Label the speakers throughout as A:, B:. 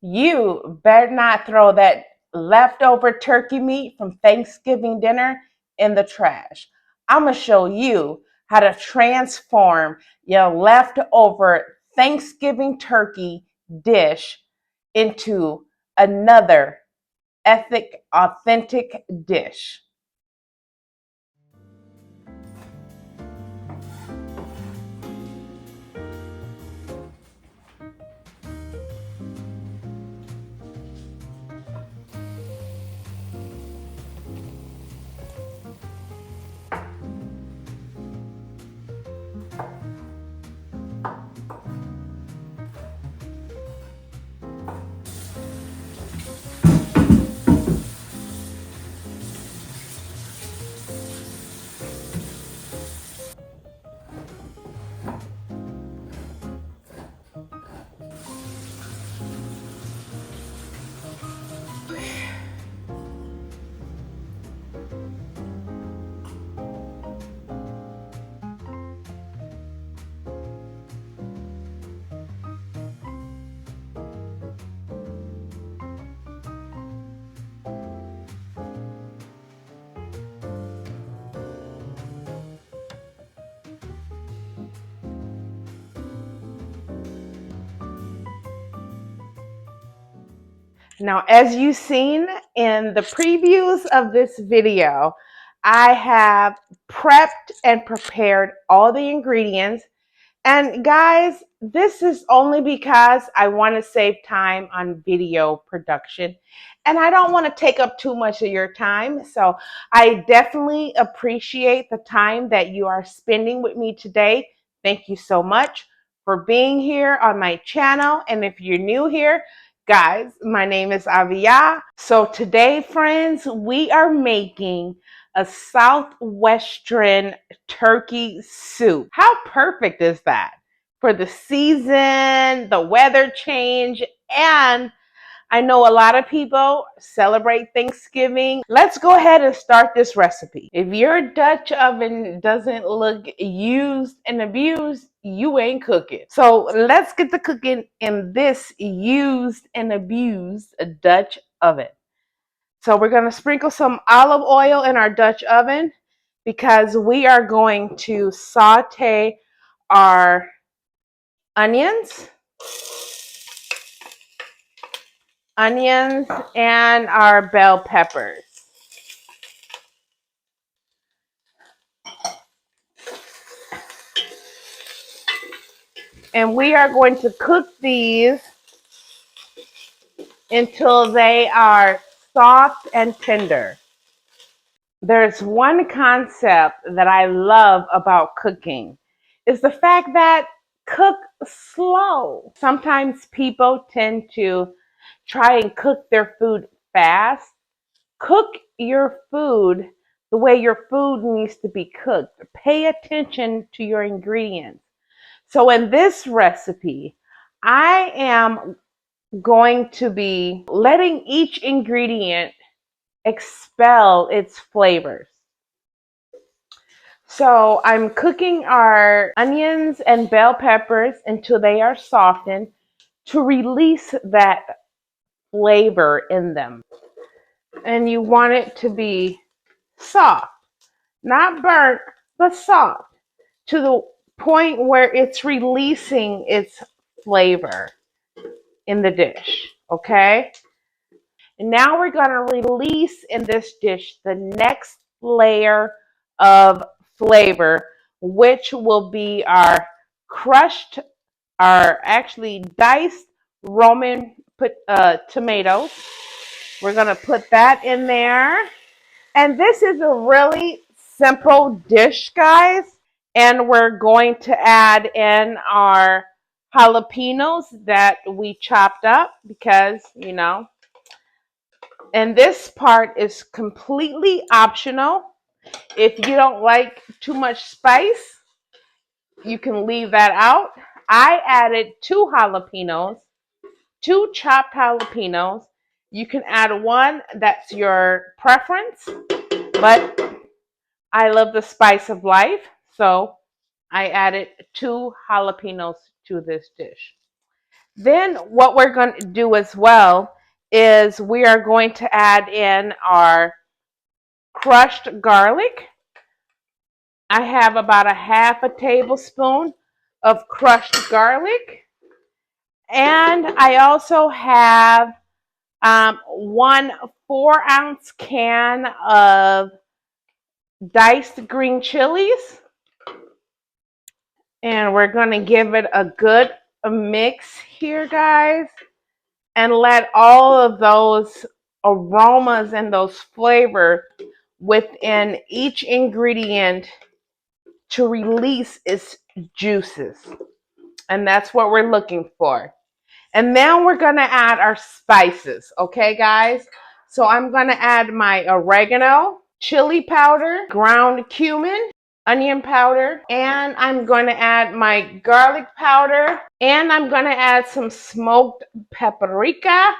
A: You better not throw that leftover turkey meat from Thanksgiving dinner in the trash. I'm going to show you how to transform your leftover Thanksgiving turkey dish into another ethic, authentic dish. Now, as you've seen in the previews of this video, I have prepped and prepared all the ingredients. And guys, this is only because I want to save time on video production. And I don't want to take up too much of your time. So I definitely appreciate the time that you are spending with me today. Thank you so much for being here on my channel. And if you're new here, guys, my name is Avia. So today, friends, we are making a Southwestern turkey soup. How perfect is that for the season, the weather change, and I know a lot of people celebrate Thanksgiving. Let's go ahead and start this recipe. If your Dutch oven doesn't look used and abused, you ain't cooking. So let's get to cooking in this used and abused Dutch oven. So we're going to sprinkle some olive oil in our Dutch oven because we are going to saute our onions and our bell peppers. And we are going to cook these until they are soft and tender. There's one concept that I love about cooking is the fact that cook slow. Sometimes people tend to try and cook their food fast. Cook your food the way your food needs to be cooked. Pay attention to your ingredients. So in this recipe, I am going to be letting each ingredient expel its flavors. So I'm cooking our onions and bell peppers until they are softened to release that flavor in them. And you want it to be soft, not burnt, but soft, to the point where it's releasing its flavor in the dish, okay? And now we're going to release in this dish the next layer of flavor, which will be our crushed, our actually diced Roman tomatoes. We're going to put that in there. And this is a really simple dish, guys. And we're going to add in our jalapenos that we chopped up because, you know, and this part is completely optional. If you don't like too much spice, you can leave that out. I added two chopped jalapenos. You can add one, that's your preference, but I love the spice of life, so I added two jalapenos to this dish. Then what we're going to do as well is we are going to add in our crushed garlic. I have about a half a tablespoon of crushed garlic. And I also have 1 4-ounce can of diced green chilies. And we're going to give it a good mix here, guys, and let all of those aromas and those flavors within each ingredient to release its juices. And that's what we're looking for. And now we're going to add our spices, okay, guys? So I'm going to add my oregano, chili powder, ground cumin, onion powder, and I'm going to add my garlic powder, and I'm going to add some smoked paprika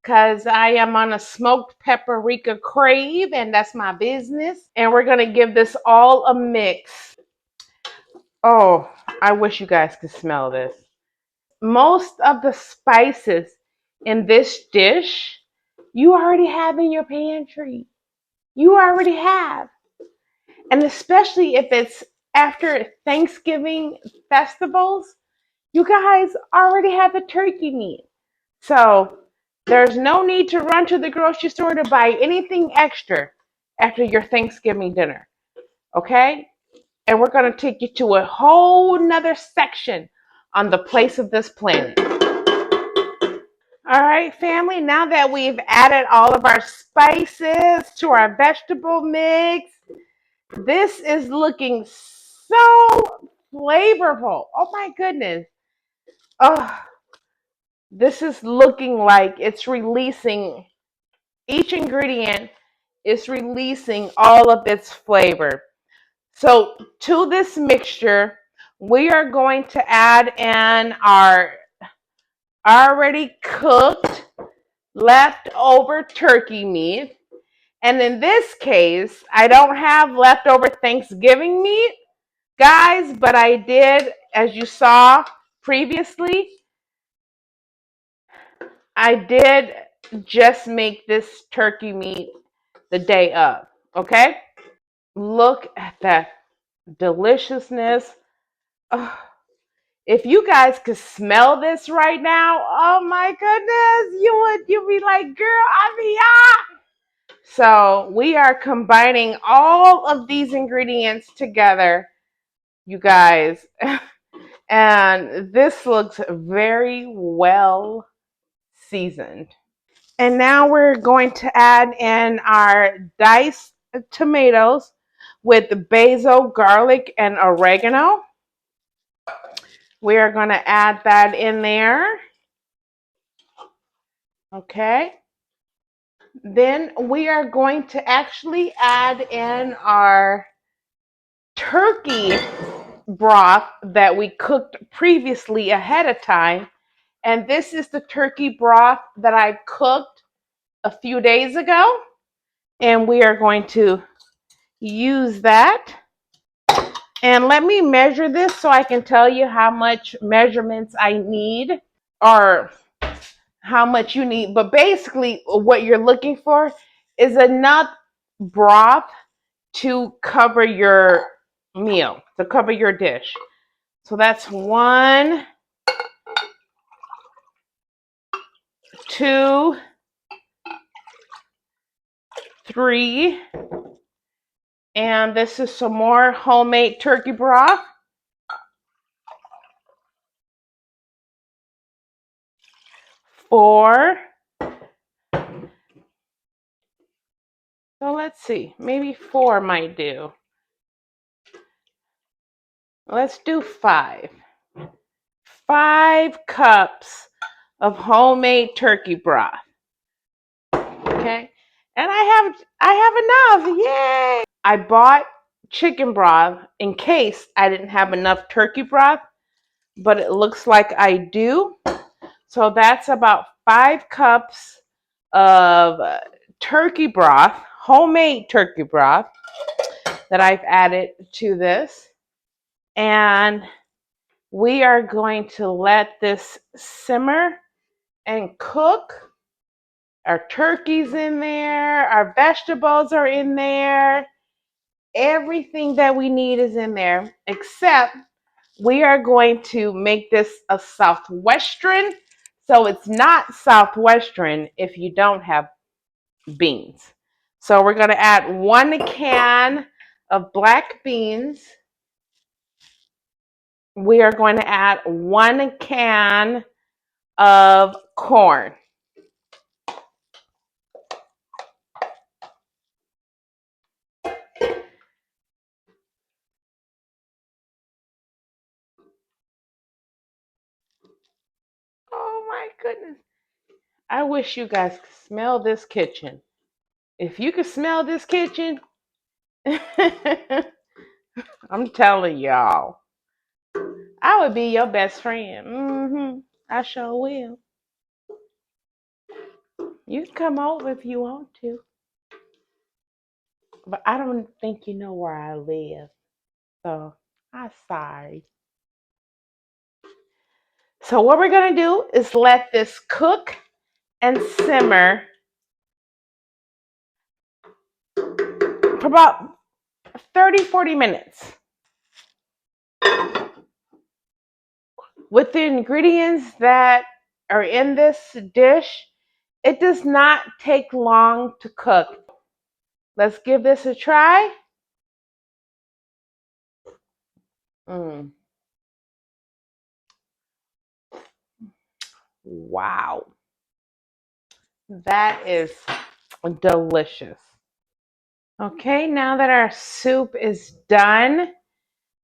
A: because I am on a smoked paprika crave, and that's my business. And we're going to give this all a mix. Oh, I wish you guys could smell this. Most of the spices in this dish, you already have in your pantry. You already have. And especially if it's after Thanksgiving festivals, you guys already have the turkey meat. So there's no need to run to the grocery store to buy anything extra after your Thanksgiving dinner. Okay? And we're going to take you to a whole nother section on the place of this planet. All right, family, now that we've added all of our spices to our vegetable mix, this is looking so flavorful. Oh my goodness. Oh, this is looking like it's releasing, each ingredient is releasing all of its flavor. So to this mixture, we are going to add in our already cooked leftover turkey meat. And in this case, I don't have leftover Thanksgiving meat, guys, but I did, as you saw previously, I did just make this turkey meat the day of, okay? Look at that deliciousness. Oh, if you guys could smell this right now, oh my goodness, you'd be like, girl, So we are combining all of these ingredients together, you guys. And this looks very well seasoned. And now we're going to add in our diced tomatoes with basil, garlic, and oregano. We are going to add that in there. Okay. Then we are going to actually add in our turkey broth that we cooked previously ahead of time. And this is the turkey broth that I cooked a few days ago. And we are going to use that. And let me measure this so I can tell you how much measurements I need or how much you need. But basically what you're looking for is enough broth to cover your meal, to cover your dish. So that's 1, 2, 3, and this is some more homemade turkey broth. 4. So let's see, maybe 4 might do. Let's do 5. 5 cups of homemade turkey broth. Okay, and I have enough. Yay! I bought chicken broth in case I didn't have enough turkey broth, but it looks like I do. So that's about 5 cups of turkey broth, homemade turkey broth that I've added to this. And We are going to let this simmer and cook. Our turkey's in there, our vegetables are in there, everything that we need is in there, except we are going to make this a Southwestern. So it's not Southwestern if you don't have beans. So we're going to add 1 can of black beans. We are going to add 1 can of corn. Oh my goodness. I wish you guys could smell this kitchen. If you could smell this kitchen, I'm telling y'all, I would be your best friend. I sure will. You can come over if you want to, but I don't think you know where I live, so I'm sorry. So what we're gonna do is let this cook and simmer for about 30-40 minutes. With the ingredients that are in this dish, it does not take long to cook. Let's give this a try. Wow, that is delicious. Okay, now that our soup is done,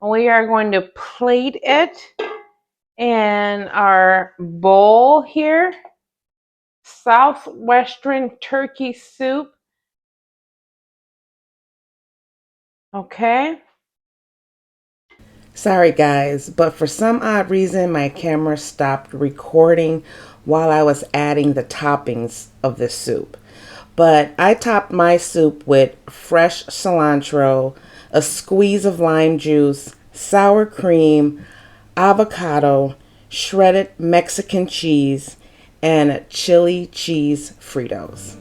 A: we are going to plate it in our bowl here. Southwestern turkey soup. Okay.
B: Sorry guys, but for some odd reason my camera stopped recording while I was adding the toppings of this soup. But I topped my soup with fresh cilantro, a squeeze of lime juice, sour cream, avocado, shredded Mexican cheese, and chili cheese Fritos.